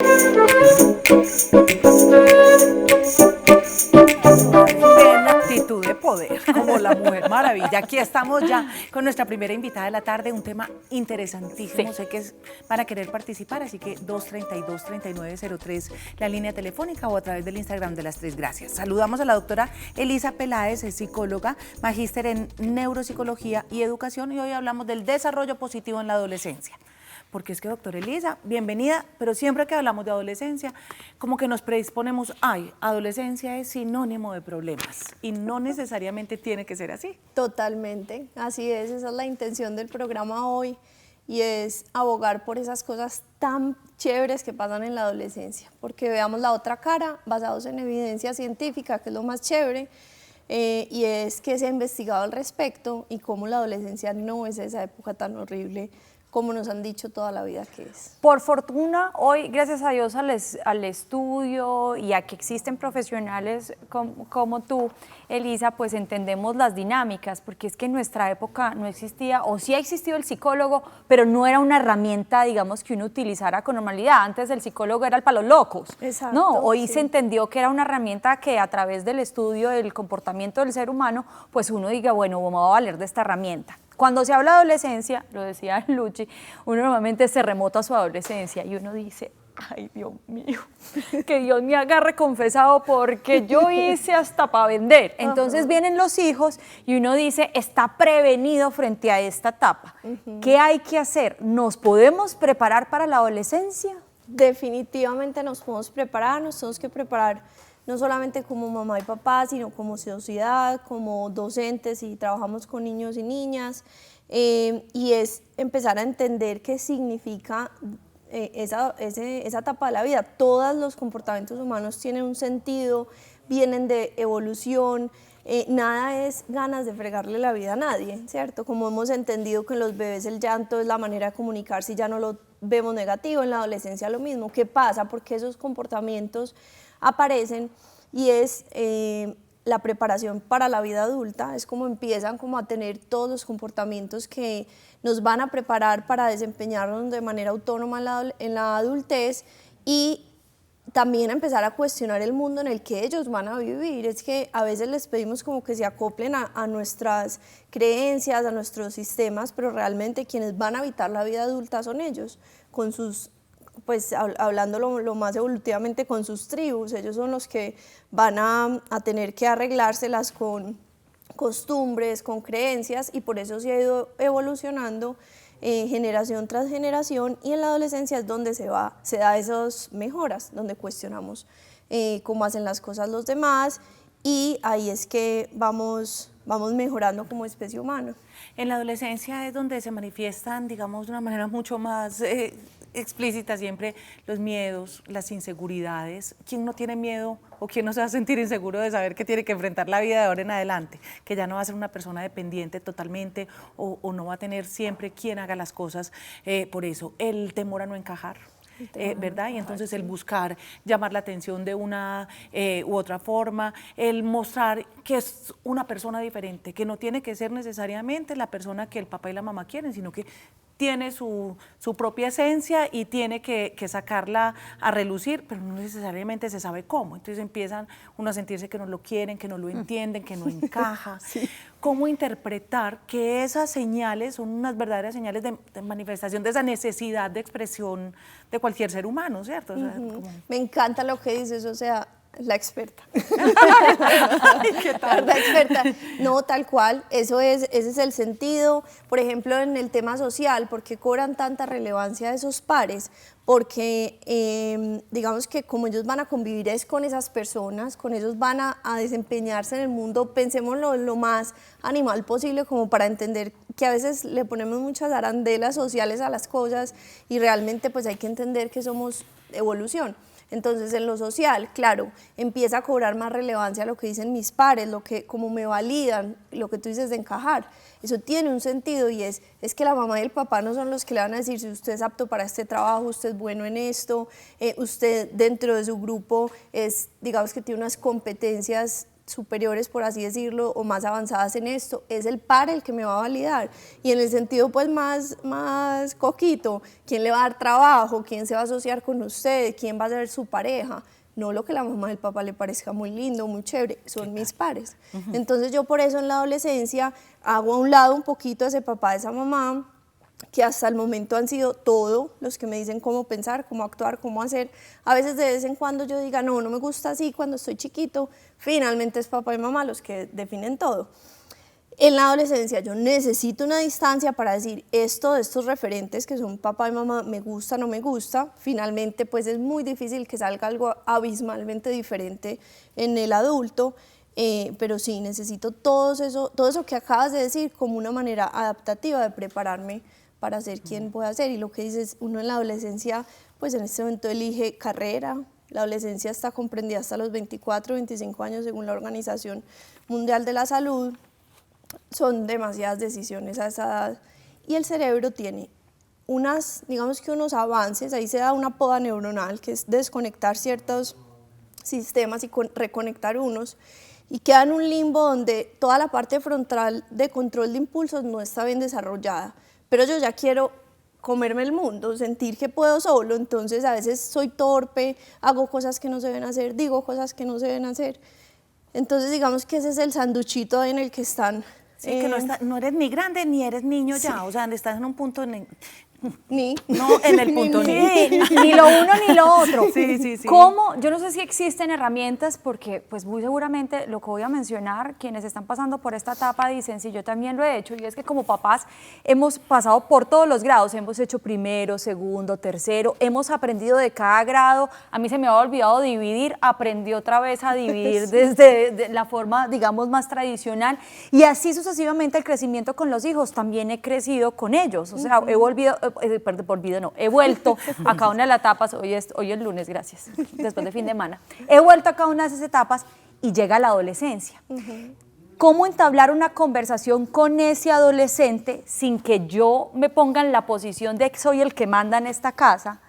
En actitud de poder, como la Mujer Maravilla. Aquí estamos ya con nuestra primera invitada de la tarde, un tema interesantísimo. Sé que van a querer participar, así que 232-3903, la línea telefónica o a través del Instagram de Las Tres Gracias. Saludamos a la doctora Elisa Peláez, es psicóloga, magíster en neuropsicología y educación, y hoy hablamos del desarrollo positivo en la adolescencia. Porque es que, doctora Elisa, bienvenida, pero siempre que hablamos de adolescencia, como que nos predisponemos, ay, adolescencia es sinónimo de problemas, y no necesariamente tiene que ser así. Totalmente, así es, esa es la intención del programa hoy, y es abogar por esas cosas tan chéveres que pasan en la adolescencia, porque veamos la otra cara, basados en evidencia científica, que es lo más chévere, y es que se ha investigado al respecto, y cómo la adolescencia no es esa época tan horrible como nos han dicho toda la vida que es. Por fortuna, hoy, gracias a Dios, al estudio y a que existen profesionales como tú, Elisa, pues entendemos las dinámicas, porque es que en nuestra época no existía, o sí ha existido el psicólogo, pero no era una herramienta, digamos, que uno utilizara con normalidad. Antes el psicólogo era el palo locos. Exacto, ¿no? Hoy sí. se entendió que era una herramienta que a través del estudio del comportamiento del ser humano, pues uno diga, bueno, me va a valer de esta herramienta. Cuando se habla de adolescencia, lo decía Luchi, uno normalmente se remota a su adolescencia y uno dice, ay, Dios mío, que Dios me agarre confesado porque yo hice hasta para vender. Entonces vienen los hijos y uno dice, está prevenido frente a esta etapa. ¿Qué hay que hacer? ¿Nos podemos preparar para la adolescencia? Definitivamente nos podemos preparar, nos tenemos que preparar no solamente como mamá y papá, sino como sociedad, como docentes y trabajamos con niños y niñas, y es empezar a entender qué significa esa etapa de la vida. Todos los comportamientos humanos tienen un sentido, vienen de evolución, nada es ganas de fregarle la vida a nadie, ¿cierto? Como hemos entendido que en los bebés el llanto es la manera de comunicarse y ya no lo vemos negativo, en la adolescencia lo mismo. ¿Qué pasa? Porque esos comportamientos aparecen y es la preparación para la vida adulta, es como empiezan como a tener todos los comportamientos que nos van a preparar para desempeñarnos de manera autónoma en la adultez y también a empezar a cuestionar el mundo en el que ellos van a vivir. Es que a veces les pedimos como que se acoplen a nuestras creencias, a nuestros sistemas, pero realmente quienes van a habitar la vida adulta son ellos, con sus, pues hablando lo más evolutivamente, con sus tribus. Ellos son los que van a tener que arreglárselas con costumbres, con creencias, y por eso se ha ido evolucionando generación tras generación, y en la adolescencia es donde se da esas mejoras, donde cuestionamos cómo hacen las cosas los demás, y ahí es que vamos mejorando como especie humana. En la adolescencia es donde se manifiestan, digamos, de una manera mucho más explícita siempre los miedos, las inseguridades. ¿Quién no tiene miedo o quién no se va a sentir inseguro de saber que tiene que enfrentar la vida de ahora en adelante? Que ya no va a ser una persona dependiente totalmente o no va a tener siempre quien haga las cosas por eso. El temor a no encajar. ¿Verdad? Y entonces el buscar llamar la atención de una u otra forma, el mostrar que es una persona diferente, que no tiene que ser necesariamente la persona que el papá y la mamá quieren, sino que tiene su propia esencia y tiene que sacarla a relucir, pero no necesariamente se sabe cómo. Entonces empiezan uno a sentirse que no lo quieren, que no lo entienden, que no encaja. Sí. ¿Cómo interpretar que esas señales son unas verdaderas señales de manifestación de esa necesidad de expresión de cualquier ser humano, ¿cierto? O sea, como... Me encanta lo que dices, o sea, la experta. ¿Qué tal? La experta. No, tal cual, ese es el sentido. Por ejemplo, en el tema social, ¿por qué cobran tanta relevancia esos pares? Porque digamos que como ellos van a convivir es con esas personas, con ellos van a desempeñarse en el mundo, pensémoslo lo más animal posible, como para entender que a veces le ponemos muchas arandelas sociales a las cosas y realmente pues hay que entender que somos evolución. Entonces en lo social, claro, empieza a cobrar más relevancia lo que dicen mis pares, lo que, como me validan, lo que tú dices de encajar. Eso tiene un sentido y es que la mamá y el papá no son los que le van a decir si usted es apto para este trabajo, usted es bueno en esto, usted dentro de su grupo es, digamos que tiene unas competencias superiores, por así decirlo, o más avanzadas en esto, es el par el que me va a validar. Y en el sentido pues más coquito, ¿quién le va a dar trabajo? ¿Quién se va a asociar con usted? ¿Quién va a ser su pareja? No lo que la mamá del papá le parezca muy lindo, muy chévere, son mis pares. Entonces yo por eso en la adolescencia hago a un lado un poquito a ese papá, a esa mamá, que hasta el momento han sido todos los que me dicen cómo pensar, cómo actuar, cómo hacer. A veces de vez en cuando yo diga, no, no me gusta así cuando estoy chiquito, finalmente es papá y mamá los que definen todo. En la adolescencia yo necesito una distancia para decir esto de estos referentes que son papá y mamá, me gusta, no me gusta. Finalmente pues es muy difícil que salga algo abismalmente diferente en el adulto, pero sí necesito todo eso que acabas de decir como una manera adaptativa de prepararme para ser quien pueda ser. Y lo que dices, uno en la adolescencia, pues en este momento elige carrera. La adolescencia está comprendida hasta los 24, 25 años según la Organización Mundial de la Salud. Son demasiadas decisiones a esa edad. Y el cerebro tiene digamos que unos avances, ahí se da una poda neuronal, que es desconectar ciertos sistemas y reconectar unos, y queda en un limbo donde toda la parte frontal de control de impulsos no está bien desarrollada. Pero yo ya quiero comerme el mundo, sentir que puedo solo, entonces a veces soy torpe, hago cosas que no se deben hacer, digo cosas que no se deben hacer. Entonces digamos que ese es el sanduchito en el que están. Sí, que no eres ni grande ni eres niño ya, o sea, estás en un punto Ni. no en el punto ni. Ni lo uno ni lo otro. Sí. ¿Cómo? Yo no sé si existen herramientas, porque pues muy seguramente lo que voy a mencionar, quienes están pasando por esta etapa dicen, sí, yo también lo he hecho, y es que como papás hemos pasado por todos los grados, hemos hecho primero, segundo, tercero, hemos aprendido de cada grado. A mí se me había olvidado dividir, aprendí otra vez a dividir desde la forma, digamos, más tradicional, y así sucesivamente el crecimiento con los hijos. También he crecido con ellos, o sea, he vuelto a cada una de las etapas. Hoy es lunes, gracias, después de fin de semana. He vuelto a cada una de esas etapas y llega la adolescencia. ¿Cómo entablar una conversación con ese adolescente sin que yo me ponga en la posición de que soy el que manda en esta casa?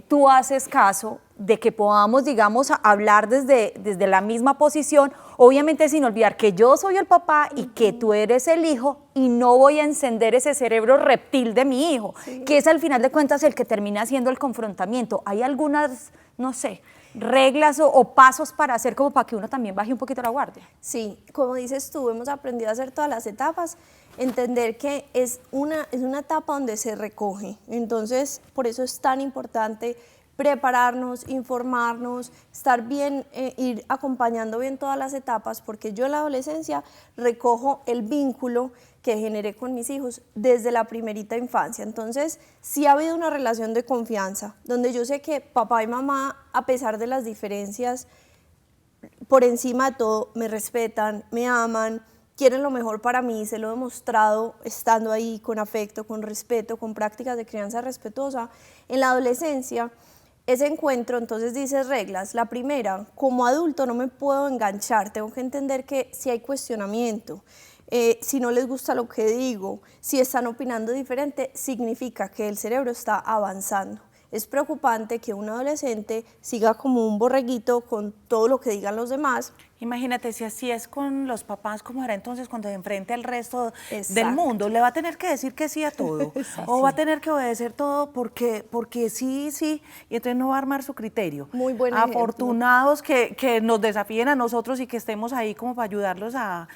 Tú haces caso de que podamos, digamos, hablar desde la misma posición, obviamente sin olvidar que yo soy el papá y que tú eres el hijo, y no voy a encender ese cerebro reptil de mi hijo, que es al final de cuentas el que termina haciendo el confrontamiento. ¿Hay algunas, no sé, reglas o pasos para hacer como para que uno también baje un poquito la guardia? Sí, como dices tú, hemos aprendido a hacer todas las etapas, entender que es una etapa donde se recoge. Entonces, por eso es tan importante prepararnos, informarnos, estar bien, ir acompañando bien todas las etapas, porque yo en la adolescencia recojo el vínculo que generé con mis hijos desde la primerita infancia. Entonces, sí ha habido una relación de confianza, donde yo sé que papá y mamá, a pesar de las diferencias, por encima de todo, me respetan, me aman, quieren lo mejor para mí, se lo he demostrado estando ahí con afecto, con respeto, con prácticas de crianza respetuosa. En la adolescencia, ese encuentro, entonces dices reglas. La primera, como adulto no me puedo enganchar, tengo que entender que si hay cuestionamiento, si no les gusta lo que digo, si están opinando diferente, significa que el cerebro está avanzando. Es preocupante que un adolescente siga como un borreguito con todo lo que digan los demás. Imagínate, si así es con los papás, ¿cómo hará entonces cuando se enfrente al resto del mundo? ¿Le va a tener que decir que sí a todo? ¿O va a tener que obedecer todo porque sí, y entonces no va a armar su criterio? Muy buen Afortunados que nos desafíen a nosotros y que estemos ahí como para ayudarlos a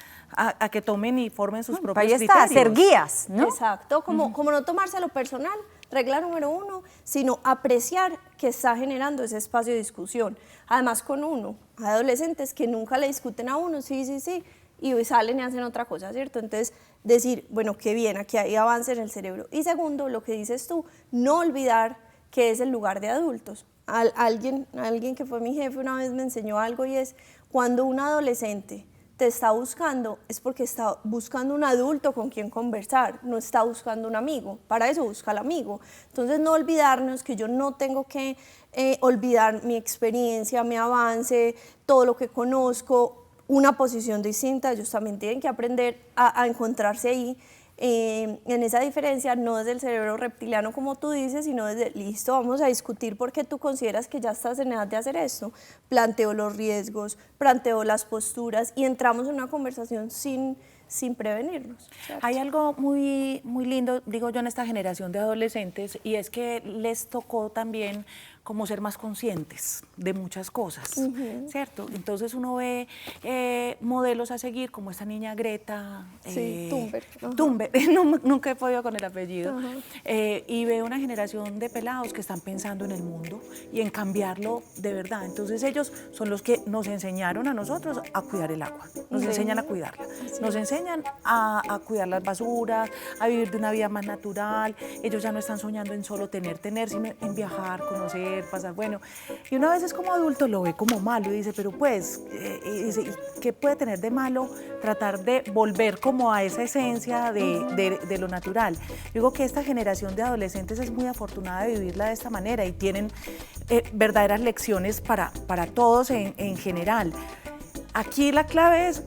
que tomen y formen sus propios criterios. Ahí está, ser guías, ¿no? Exacto, como no tomárselo personal, regla número 1, sino apreciar que está generando ese espacio de discusión. Además con uno, hay adolescentes que nunca le discuten a uno, sí, y salen y hacen otra cosa, ¿cierto? Entonces decir, bueno, qué bien, aquí hay avance en el cerebro. Y segundo, lo que dices tú, no olvidar que es el lugar de adultos. Alguien que fue mi jefe una vez me enseñó algo, y es cuando un adolescente te está buscando, es porque está buscando un adulto con quien conversar, no está buscando un amigo, para eso busca al amigo. Entonces no olvidarnos que yo no tengo que olvidar mi experiencia, mi avance, todo lo que conozco, una posición distinta. Ellos también tienen que aprender a encontrarse ahí. en esa diferencia, no desde el cerebro reptiliano como tú dices, sino desde, listo, vamos a discutir por qué tú consideras que ya estás en edad de hacer esto. Planteo los riesgos, planteo las posturas y entramos en una conversación sin prevenirnos, ¿cierto? Hay algo muy, muy lindo, digo yo, en esta generación de adolescentes, y es que les tocó también como ser más conscientes de muchas cosas, ¿cierto? Entonces uno ve modelos a seguir, como esta niña Greta Thunberg. Thunberg, nunca he podido con el apellido, y ve una generación de pelados que están pensando en el mundo y en cambiarlo de verdad. Entonces ellos son los que nos enseñaron a nosotros a cuidar el agua, nos enseñan a cuidarla, nos enseñan a cuidar las basuras, a vivir de una vida más natural. Ellos ya no están soñando en solo tener, sino en viajar, conocer, pasar, bueno, y una vez es como adulto lo ve como malo y dice, pero pues, ¿qué puede tener de malo tratar de volver como a esa esencia de lo natural? Digo que esta generación de adolescentes es muy afortunada de vivirla de esta manera y tienen verdaderas lecciones para todos en general. Aquí la clave es,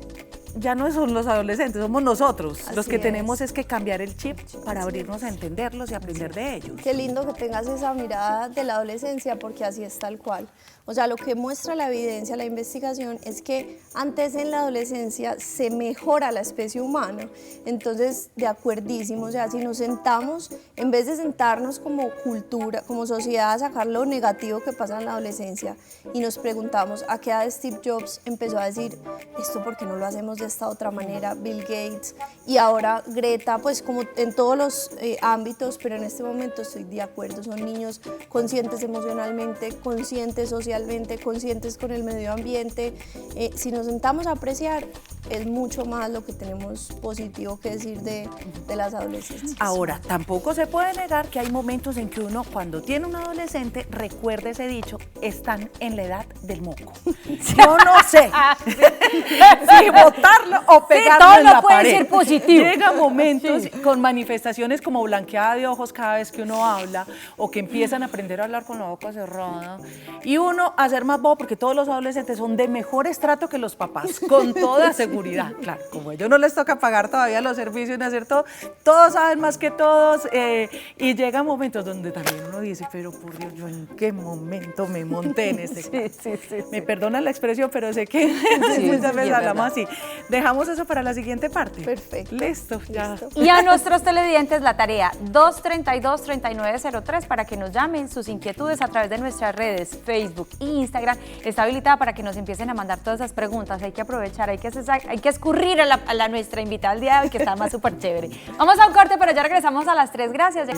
ya no son los adolescentes, somos nosotros. Los que tenemos es que cambiar el chip para abrirnos a entenderlos y aprender de ellos. Qué lindo que tengas esa mirada de la adolescencia, porque así es tal cual. O sea, lo que muestra la evidencia, la investigación, es que antes en la adolescencia se mejora la especie humana. Entonces, de acuerdísimo, o sea, si nos sentamos, en vez de sentarnos como cultura, como sociedad, a sacar lo negativo que pasa en la adolescencia y nos preguntamos a qué edad Steve Jobs empezó a decir, esto por qué no lo hacemos de esta otra manera, Bill Gates, y ahora Greta, pues como en todos los ámbitos, pero en este momento estoy de acuerdo, son niños conscientes emocionalmente, conscientes socialmente, conscientes con el medio ambiente. Si nos sentamos a apreciar, es mucho más lo que tenemos positivo que decir de las adolescencias. Ahora, tampoco se puede negar que hay momentos en que uno, cuando tiene un adolescente, recuerda ese dicho, están en la edad del moco. Yo no sé si botarlo o pegarlo todo en no la puede pared. ser positivo. Llega momentos con manifestaciones como blanqueada de ojos cada vez que uno habla, o que empiezan a aprender a hablar con la boca cerrada, y uno a ser más bobo, porque todos los adolescentes son de mejor estrato que los papás, con toda seguridad. Claro, como a ellos no les toca pagar todavía los servicios ni hacer todo, todos saben más que todos, y llegan momentos donde también uno dice, pero por Dios, ¿yo en qué momento me monté en este carro? Me perdonan la expresión, pero sé que muchas veces hablamos así. Dejamos eso para la siguiente parte. Perfecto. Listo, ya. Listo. Y a nuestros televidentes la tarea 232-3903 para que nos llamen sus inquietudes a través de nuestras redes, Facebook e Instagram. Está habilitada para que nos empiecen a mandar todas esas preguntas. Hay que aprovechar, hay que escurrir a nuestra invitada del día de hoy, que está más súper chévere. Vamos a un corte, pero ya regresamos a las 3. Gracias.